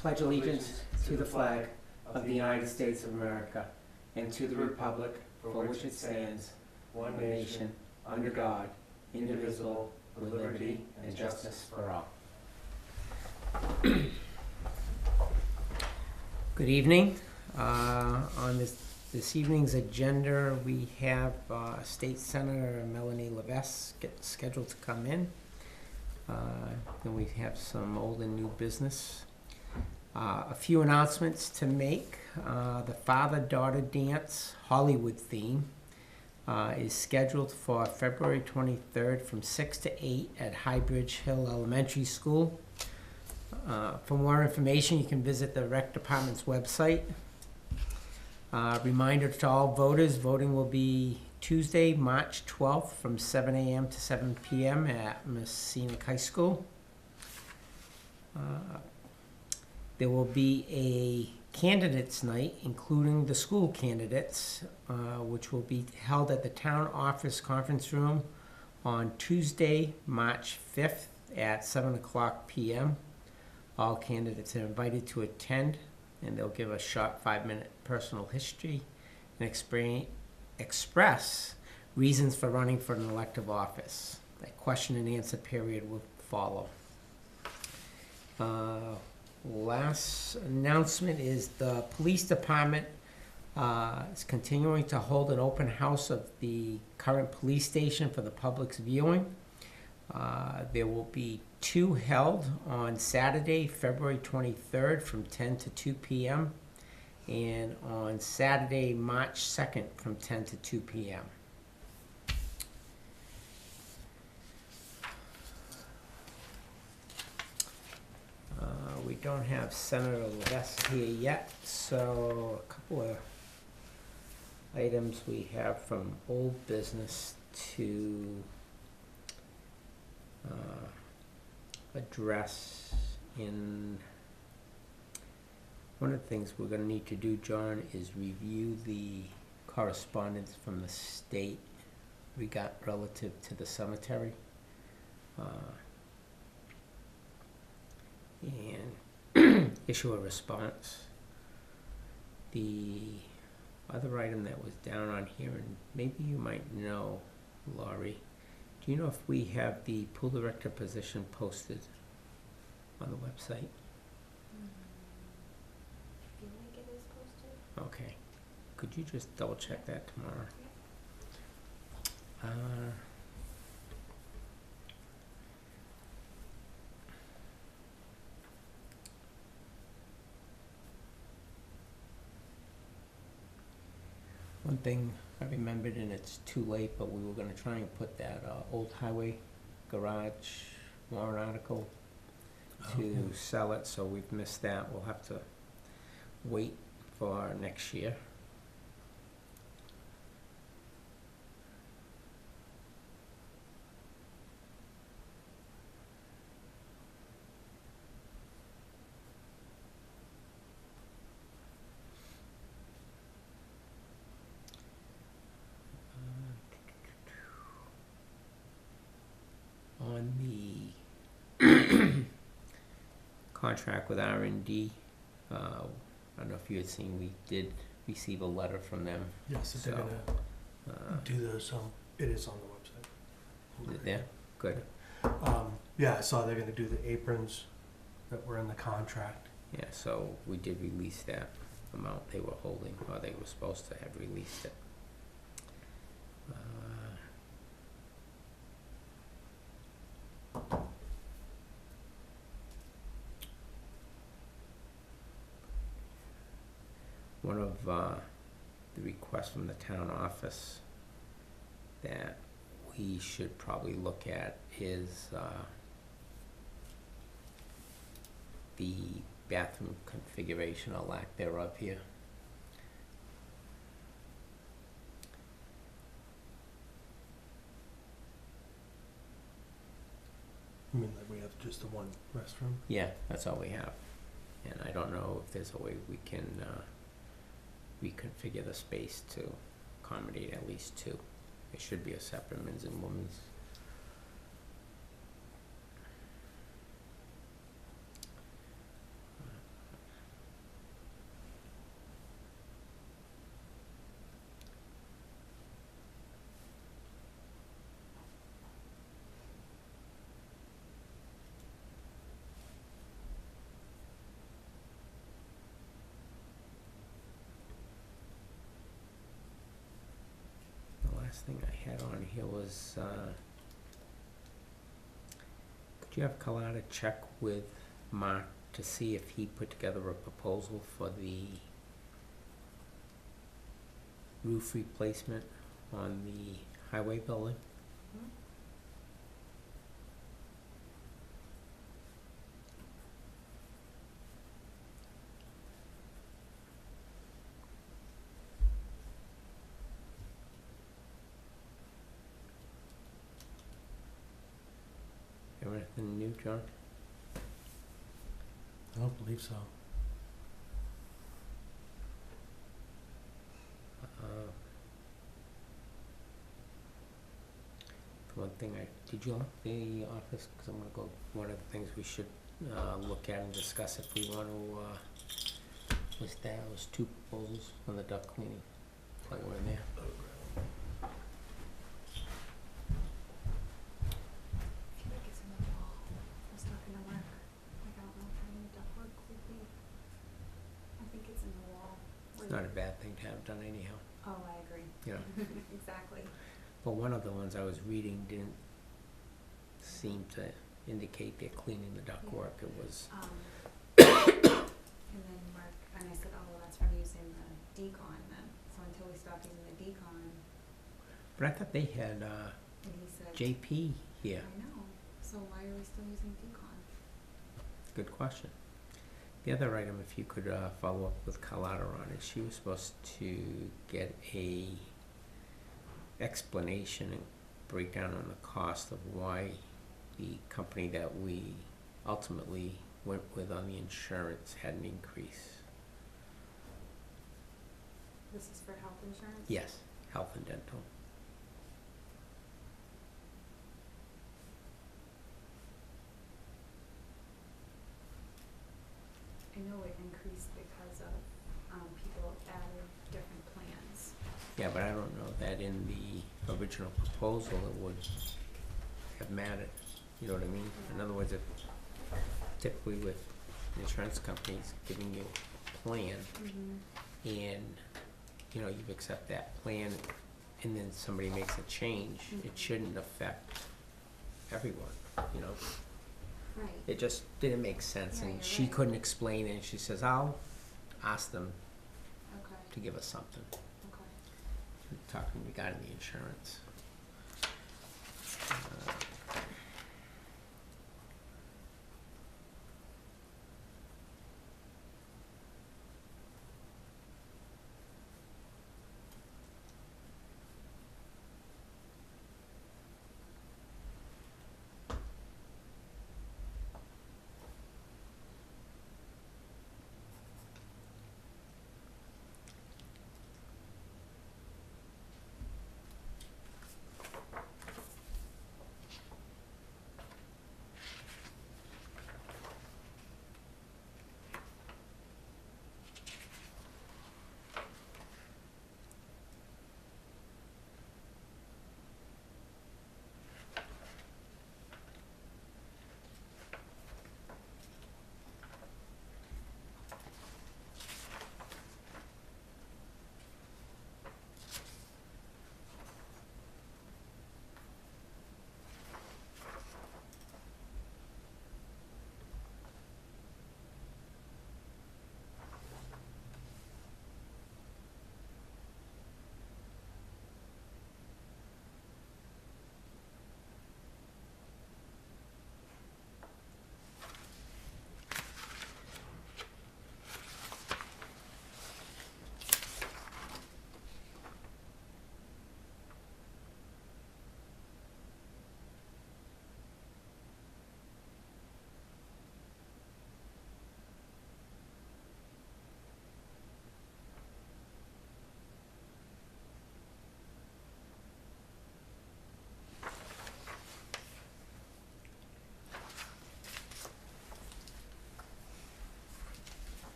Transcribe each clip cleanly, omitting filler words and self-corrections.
pledge allegiance to the flag of the United States of America and to the republic for which it stands, one nation, under God, indivisible, with liberty and justice for all. Good evening. On this evening's agenda, we have State Senator Melanie Levesque scheduled to come in. Then we have some old and new business. A few announcements to make. The father-daughter dance Hollywood theme is scheduled for February 23rd from 6 to 8 at Highbridge Hill Elementary School. For more information, you can visit the Rec Department's website. Reminder to all voters, voting will be Tuesday, March 12th from 7 a.m. to 7 p.m. at Messinic High School. There will be a candidates night, including the school candidates, which will be held at the town office conference room on Tuesday, March 5th at 7 o'clock p.m. All candidates are invited to attend, and they'll give a short 5-minute personal history and express reasons for running for an elective office. A question and answer period will follow. Last announcement is the police department is continuing to hold an open house of the current police station for the public's viewing. There will be 2 held on Saturday, February 23rd from 10 to 2 p.m. and on Saturday, March 2nd from 10 to 2 p.m. We don't have Senator Levesque here yet, so a couple of items we have from old business to address. In one of the things we're going to need to do, John, is review the correspondence from the state we got relative to the cemetery. And issue a response. The other item that was down on here, and maybe you might know, Laurie, do you know if we have the pool director position posted on the website? I feel like it is posted. Okay. Could you just double check that tomorrow? One thing I remembered, and it's too late, but we were going to try and put that old highway garage warrant article to sell it, so we've missed that. We'll have to wait for next year. On the contract with R&D, I don't know if you had seen, we did receive a letter from them. Yes, if they're So, gonna do those, it is on the website. Is it there? Good. Yeah, I saw they're gonna do the aprons that were in the contract. Yeah, so we did release that amount they were holding, or they were supposed to have released it. One of the requests from the town office that we should probably look at is the bathroom configuration or lack thereof here. You mean like we have just the one restroom? Yeah, that's all we have. And I don't know if there's a way we can reconfigure the space to accommodate at least 2. It should be a separate men's and women's. thing I had on here was, could you have Carlotta check with Mark to see if he put together a proposal for the roof replacement on the highway building? Everything new, John? I don't believe so. The one thing did you lock the office? Because I'm gonna go, one of the things we should look at and discuss if we want to, was two proposals on the duct cleaning that were in there. I feel like it's in the wall. I was talking to Mark. Like, I don't know if any ductwork would be. I think it's in the wall. It's not a bad thing to have done anyhow, Oh, I agree. you know. Exactly. But one of the ones I was reading didn't seem to indicate they're cleaning the ductwork. It was, And then Mark, and I said, oh, well, that's from using the decon then. So until we stop using the decon, but I thought they had and he said, JP here. I know. So why are we still using decon? Good question. The other item, if you could follow up with Carlotta on it, she was supposed to get a explanation and breakdown on the cost of why the company that we ultimately went with on the insurance had an increase. This is for health insurance? Yes, health and dental. I know it increased because of, people added different plans. Yeah, but I don't know that in the original proposal it would have mattered. You know what I mean? In Yeah. other words, if typically with insurance companies giving you a plan and, you know, you accept that plan and then somebody makes a change, it shouldn't affect everyone, you know? Right. It just didn't make sense, Yeah, and you're she right. couldn't explain it, and she says, I'll ask them Okay, to give us something, okay. talking regarding the insurance. Uh,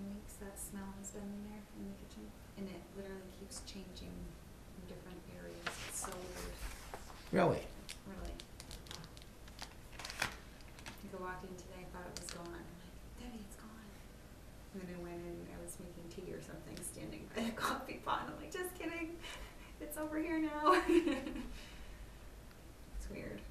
weeks that smell has been in there in the kitchen, and it literally keeps changing in different areas. It's so weird, Really? really. Like I walked in today, I thought it was gone. I'm like, Debbie, it's gone. And then I went in and I was making tea or something, standing by the coffee pot, and I'm like, just kidding. It's over here now. It's weird.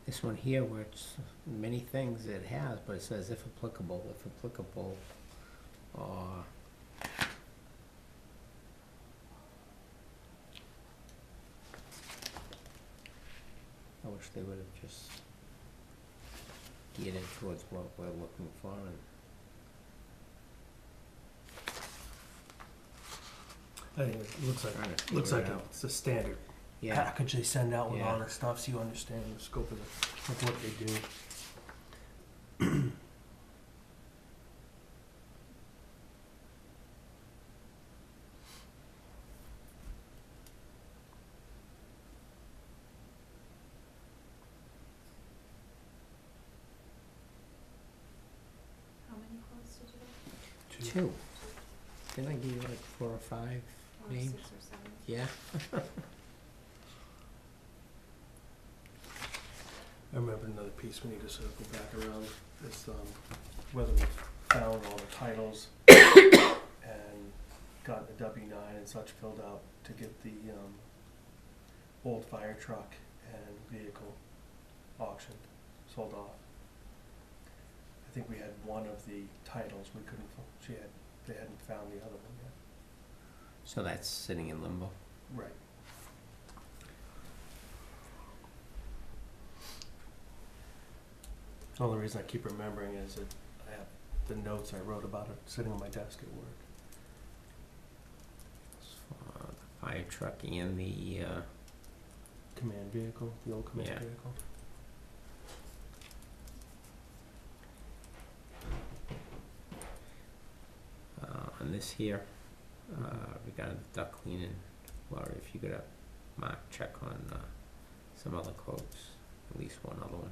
This one here, where it's many things it has, but it says if applicable, or I wish they would have just geared it towards what we're looking for and I think it looks like, trying to looks figure like it out. it's a standard Yeah, package they send out with all Yeah. the stuff, so you understand the scope of what they do. How many quotes did you get? two. Didn't I give you like 4 or 5 Or names? 6 or 7? Yeah. I remember another piece we need to circle back around, is, whether we found all the titles and got the W-9 and such filled out to get the, old fire truck and vehicle auctioned, sold off. I think we had one of the titles, we couldn't, they hadn't found the other one yet. So that's sitting in limbo. Right. The only reason I keep remembering is that I have the notes I wrote about it sitting on my desk at work. So, the fire truck and the, Command vehicle, the old command Yeah. vehicle. on this here, regarding the duct cleaning, Laura, if you could have Mark check on, some other quotes, at least one other one.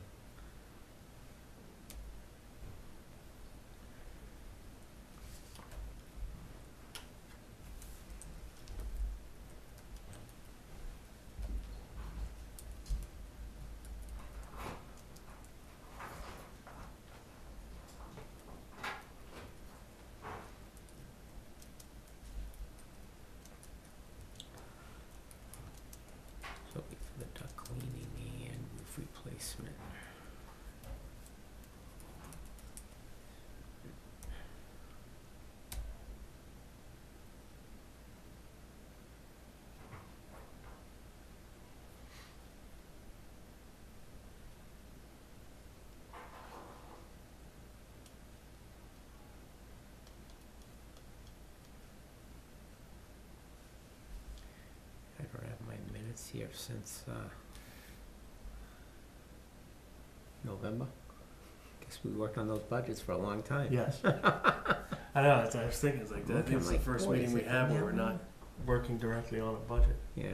So wait for the duct cleaning and roof replacement. I don't have my minutes here since, November. Guess we worked on those budgets for a long time. Yes. I know, that's what I was thinking, it's like, that Looking is the like, first boy, meeting is we it have been where we're that not long? working directly on a budget. Yeah.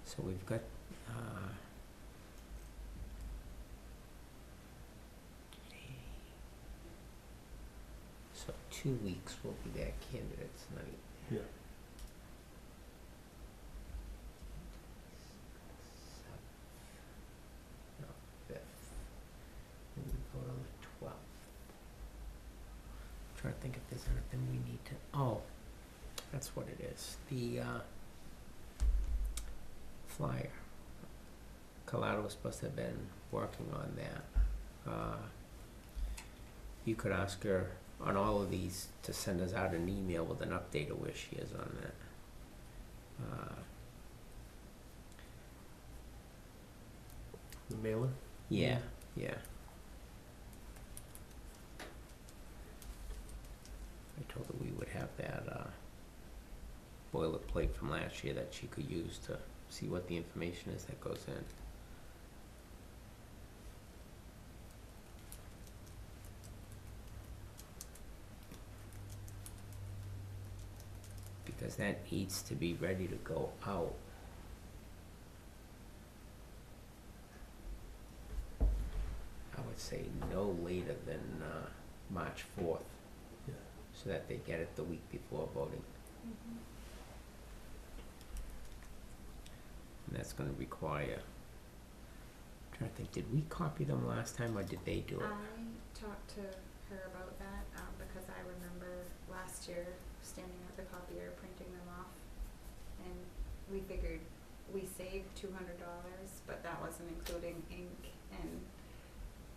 So we've got, so 2 weeks will be their candidates night. Yeah. No, 5th. And we vote on the 12th. Trying to think if there's anything we need to, oh, that's what it is. The, flyer. Colada was supposed to have been working on that. You could ask her on all of these to send us out an email with an update of where she is on that. The mailer? Yeah, yeah. I told her we would have that, boilerplate from last year that she could use to see what the information is that goes in. Because that needs to be ready to go out. I would say no later than March 4th, Yeah. so that they get it the week before voting. Mhm. And that's gonna require, I'm trying to think, did we copy them last time or did they do it? I talked to her about that, because I remember last year standing at the copier printing them off, and we figured we saved $200, but that wasn't including ink and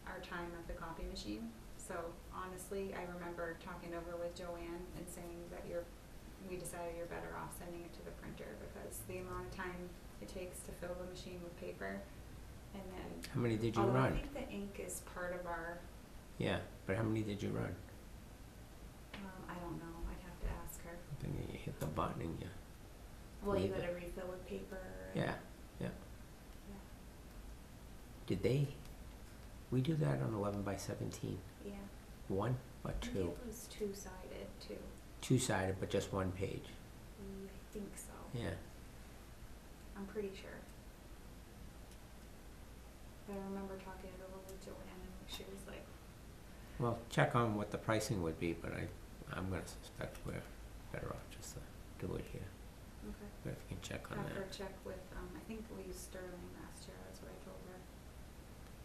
our time at the copy machine. So honestly, I remember talking over with Joanne and saying that we decided you're better off sending it to the printer, because the amount of time it takes to fill the machine with paper, and then How many did you although I run? think the ink is part of our, Yeah, but how many did you run? I don't know, I'd have to ask her. I think you hit the button and you, Well, you Leave it. gotta refill with paper. and- yeah, yeah. Yeah. Did we do that on 11/17? Yeah. One or I think two? it was two-sided too. Two-sided, but just one page. I think so. Yeah. I'm pretty sure. But I remember talking it over with Joanne, and she was like, Well, check on what the pricing would be, but I'm gonna suspect we're better off just to do it here. okay. But if you can check on Have that. her check with, I think we used Sterling last year, that's what I told her.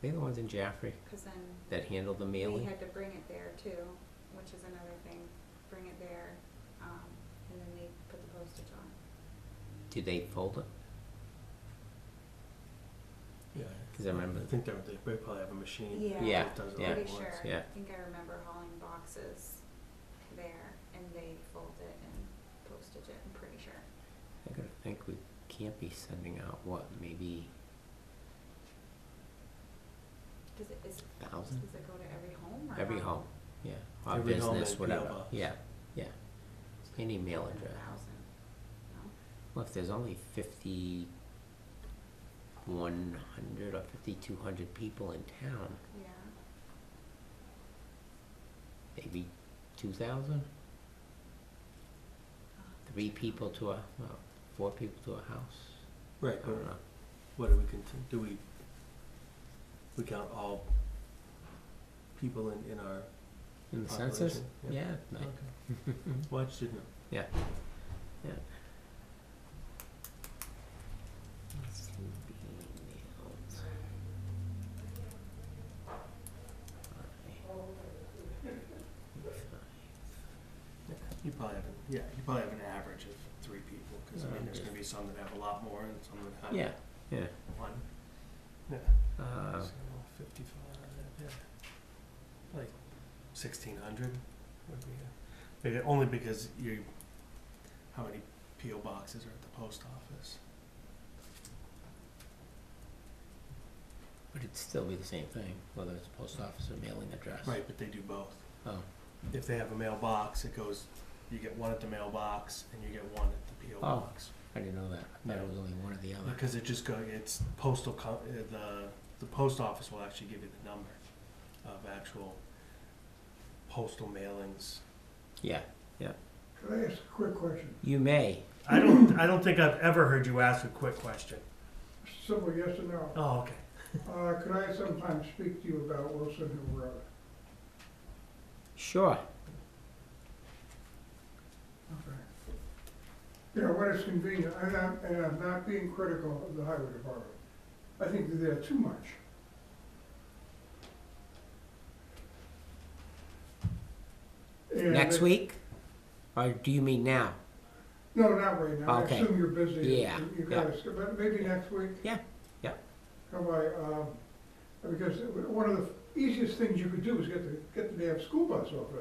They're the ones in Jaffrey Cause then that handle the we mailing? had to bring it there too, which is another thing. Bring it there, and then they put the postage on. Do they fold it? Yeah. 'Cause I remember- I think they probably have a machine. Yeah. Yeah, that does it yeah. all at Pretty once. sure. Yeah. I think I remember hauling boxes there, and they fold it and postage it, I'm pretty sure. I gotta think we can't be sending out, what, maybe Does it, 1,000? does it go to every home or? Every how? home, yeah, or Every home business, and whatever, PO box. yeah, yeah. Any mail More than address. 1,000. No? Well, if there's only 5,100 or 5,200 people in town, Yeah. maybe 2,000? 3 people to a, well, 4 people to a house? Right, I but don't know. what do we do we count all people in our In the census? population? Yeah, no. Okay. Well, I just didn't know. Yeah, yeah. It's to be mailed. You probably have an average of 3 people, because I mean, there's gonna be some that have a lot more and some that have Yeah, yeah. one. Yeah. Uh, So 55, yeah. Like 1,600 would be, maybe only because how many PO boxes are at the post office? but it'd still be the same thing, whether it's a post office or mailing address. Right, but they do both. Oh, If they have a mailbox, it goes, you get one at the mailbox and you get one at the PO Oh. box. I didn't know that. I thought it was only one or the other. Because it's the post office will actually give you the number of actual postal mailings. Yeah, Could I ask a quick question? you may. I don't think I've ever heard you ask a quick question. Simple yes or no. Oh, okay. Could I sometime speak to you about Wilson Hill Road? Sure. You know, when it's convenient, and I'm not being critical of the highway department. I think that they're too much. And Next week? Or do you mean now? No, not right now. Okay. I assume you're busy. Yeah, You gotta, but maybe next week. Yeah, yeah. Come by, because one of the easiest things you could do is get the damn school bus over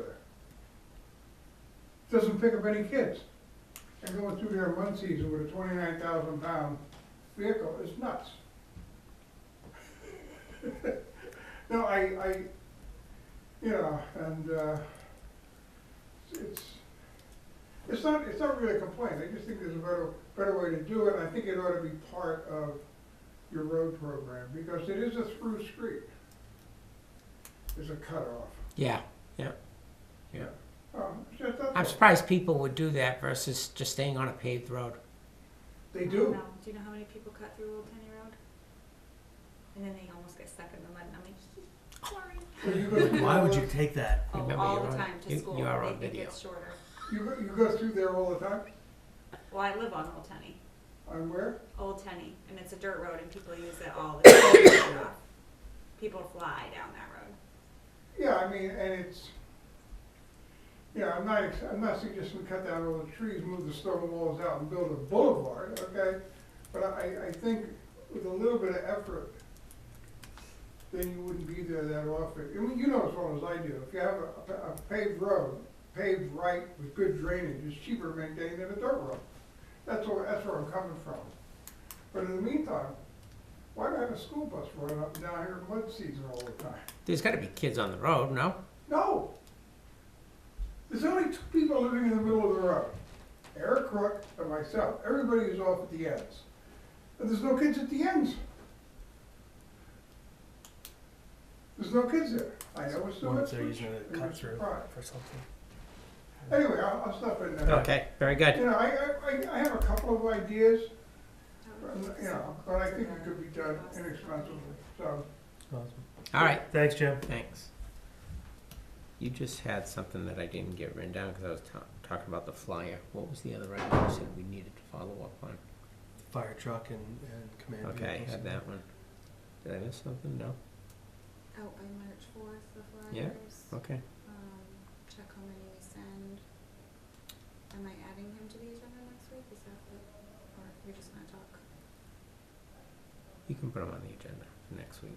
there. Doesn't pick up any kids. And going through there in mud season with a 29,000-pound vehicle is nuts. No, you know, and, it's not really a complaint. I just think there's a better way to do it. I think it ought to be part of your road program, because it is a through street. There's a cutoff. Yeah. That's I'm all. surprised people would do that versus just staying on a paved road. They I do. don't know. Do you know how many people cut through Old Tenny Road? And then they almost get stuck in the mud, and I'm like, sorry. So you go through Why all would the- you take that? Oh, Remember, all you're the on- time to you- school. you are They on think video. it's shorter. You go through there all the time? Well, I live on Old Tenny, On where? Old Tenny, and it's a dirt road, and people use it all the time. People fly down that road. Yeah, I mean, and it's, yeah, I'm not suggesting we cut down all the trees, move the stone walls out and build a boulevard, okay? But I think with a little bit of effort, then you wouldn't be there that often. I mean, you know as well as I do, if you have a paved road, paved right with good drainage, it's cheaper to maintain than a dirt road. That's where I'm coming from. But in the meantime, why do I have a school bus running up and down here in mud season all the time? There's gotta be kids on the road, no? No. There's only two people living in the middle of the road. Eric Crook and myself. Everybody is off at the ends. And there's no kids at the ends. There's no kids there. I know it's What so if they're using it to cut through for something? Anyway, I'll stop in there. Okay, very good. You know, I have a couple of ideas, you know, but I think it could be done inexpensively, so. Awesome. All right, Thanks, Jim. thanks. You just had something that I didn't get written down because I was talking about the flyer. What was the other item you said we needed to follow up on? Fire truck and command Okay, I vehicles. had that one. Did I miss something? No? Out by March 4th, the flyers. Yeah. Okay. Check how many we send. Am I adding him to the agenda next week? Is that what, or are we just gonna talk? You can put them on the agenda for next week.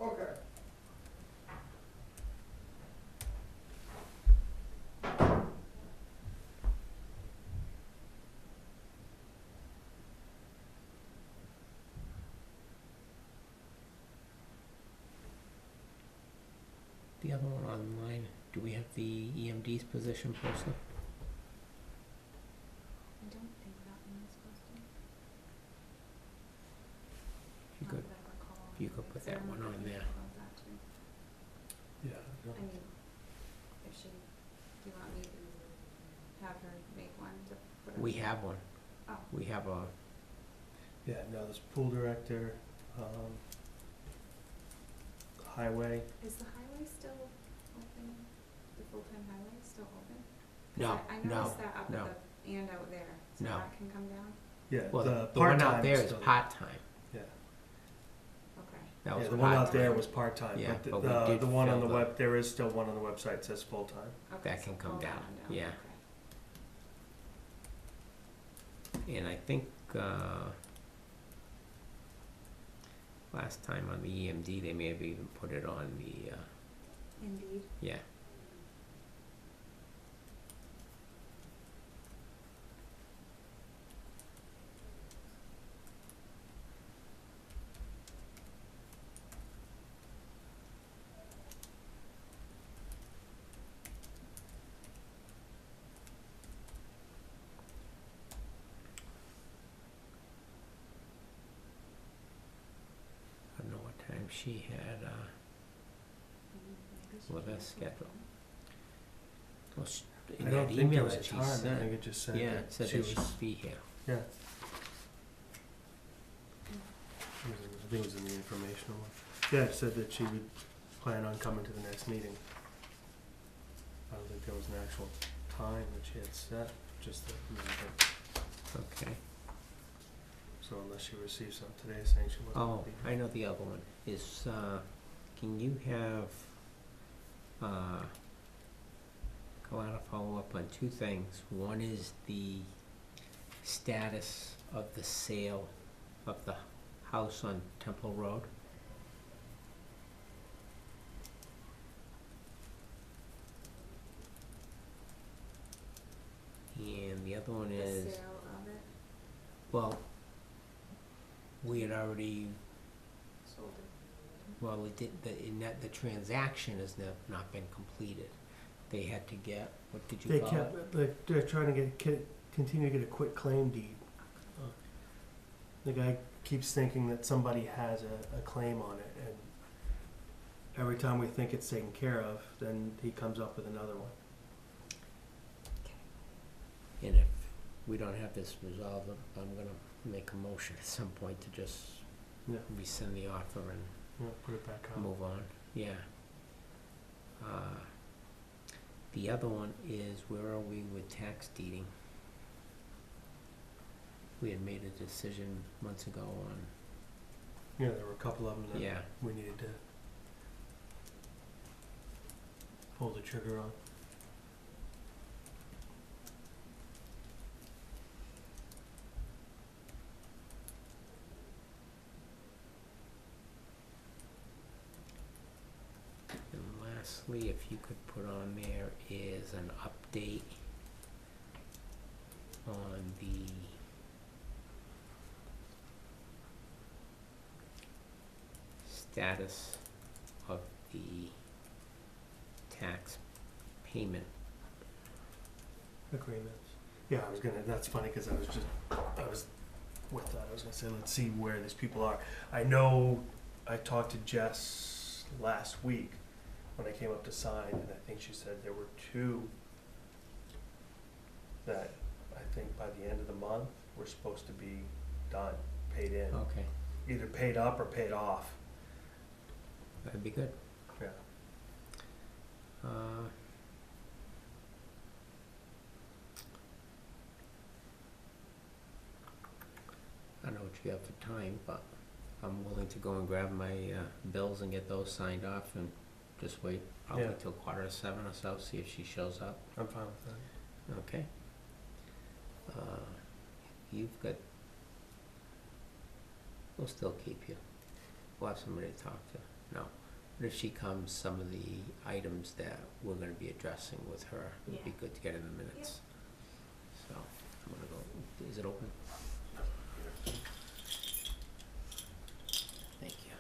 Okay. The other one online, do we have the EMD's position posted? I don't think that one is posted. You Not could, that I recall. you could put Is there that one on anything there. about that too? Yeah. no. I mean, if she, do you want me to have her make one to put it? We have one. Oh. We have a, Yeah, no, there's pool director, highway. Is the highway still open? The full-time highway still open? 'Cause no, I no, noticed that up no. at the, and out there, so No. that can come down? Yeah, Well, the the one part-time out there is still- part-time. Yeah, Okay. That yeah, was the one out part-time. there was part-time, Yeah, but but we the did one on fill the the- web, there is still one on the website that says full-time. Okay, That so can come pull that down, one yeah. Okay. And I think, last time on the EMD, they may have even put it on the, Indeed. yeah. she had, Levesque schedule. Well, in I that don't think email there was a that she time, I think sent, it just said yeah, that it said she that was, she'd be here. yeah. I think it was in the informational one. Yeah, it said that she would plan on coming to the next meeting. I don't think there was an actual time that she had set, just that, Okay. so unless she received some today saying she wasn't Oh, gonna be here. I know the other one is, can you have, Kalana follow up on two things. One is the status of the sale of the house on Temple Road. And the other one The is, sale of it, well, we had already, sold it. well, we did, the transaction has not been completed. They had to get, what did you They call it? kept, they're trying to continue to get a quit claim deed. The guy keeps thinking that somebody has a claim on it, and every time we think it's taken care of, then he comes up with another one. And if we don't have this resolved, I'm gonna make a motion at some point to just Yeah, rescind the offer and yeah, put it back on. move on, yeah. The other one is, where are we with tax deeding? We had made a decision months ago on, Yeah, there were a couple of them that yeah, we needed to pull the trigger on. and lastly, if you could put on there is an update on the status of the tax payment. Agreements. Yeah, I was gonna, that's funny, cause I was with that, I was gonna say, let's see where these people are. I know, I talked to Jess last week when I came up to sign, and I think she said there were 2 that I think by the end of the month were supposed to be done, paid in. Okay, Either paid up or paid off. that'd be good. Yeah. I don't know what you have for time, but I'm willing to go and grab my bills and get those signed off and just wait, probably Yeah. till 6:45 or so, see if she shows up. I'm fine with that. Okay. You've got, we'll still keep you. We'll have somebody to talk to. No. But if she comes, some of the items that we're gonna be addressing with her would be Yeah. good to get in the minutes. So, I'm gonna go, is it open? Thank you.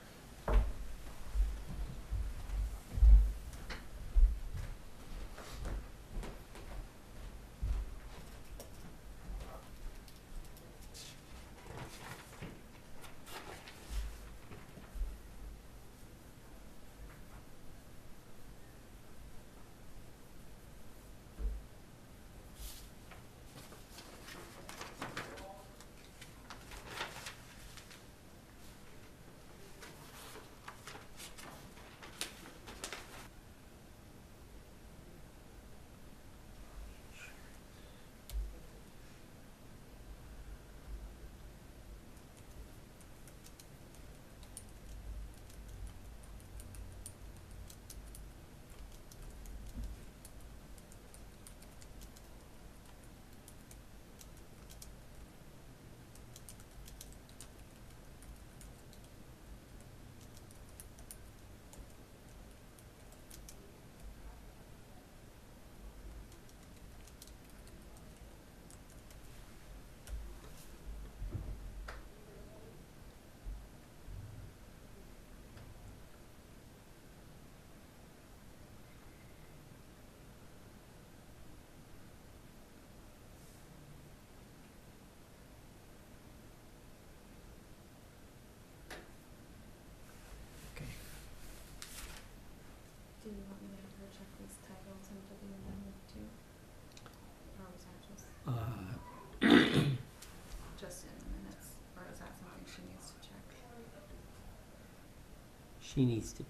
she needs to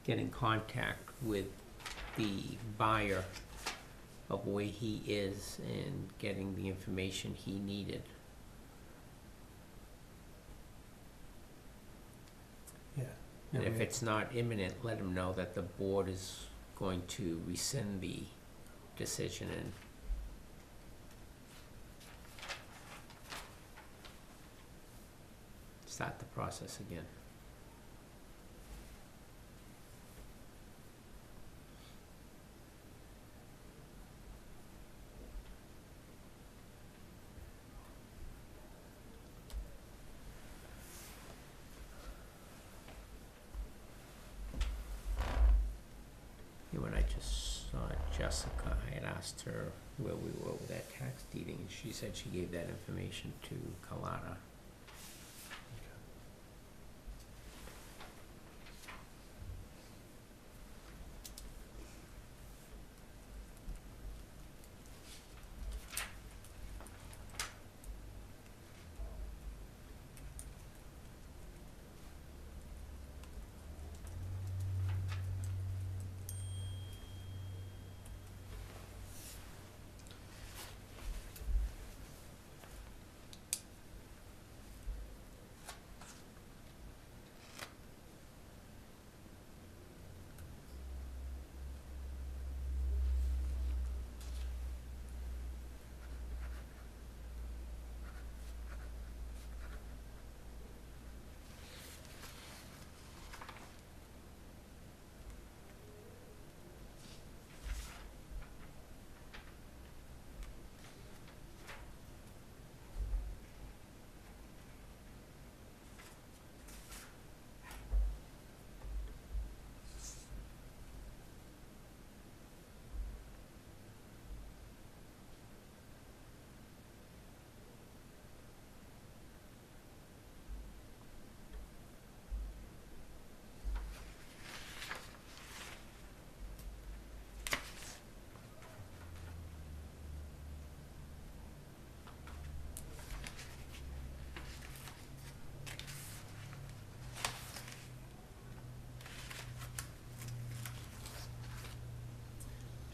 get in contact with the buyer of where he is and getting the information he needed. Yeah. And Yeah, if we- it's not imminent, let him know that the board is going to rescind the decision and start the process again. Yeah, when I just saw Jessica, I had asked her where we were with that tax deeding, and she said she gave that information to Carlotta.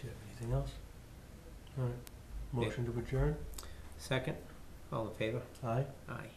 Do you have anything else? All right. Motion to adjourn? Second, all in favor? Aye. Aye.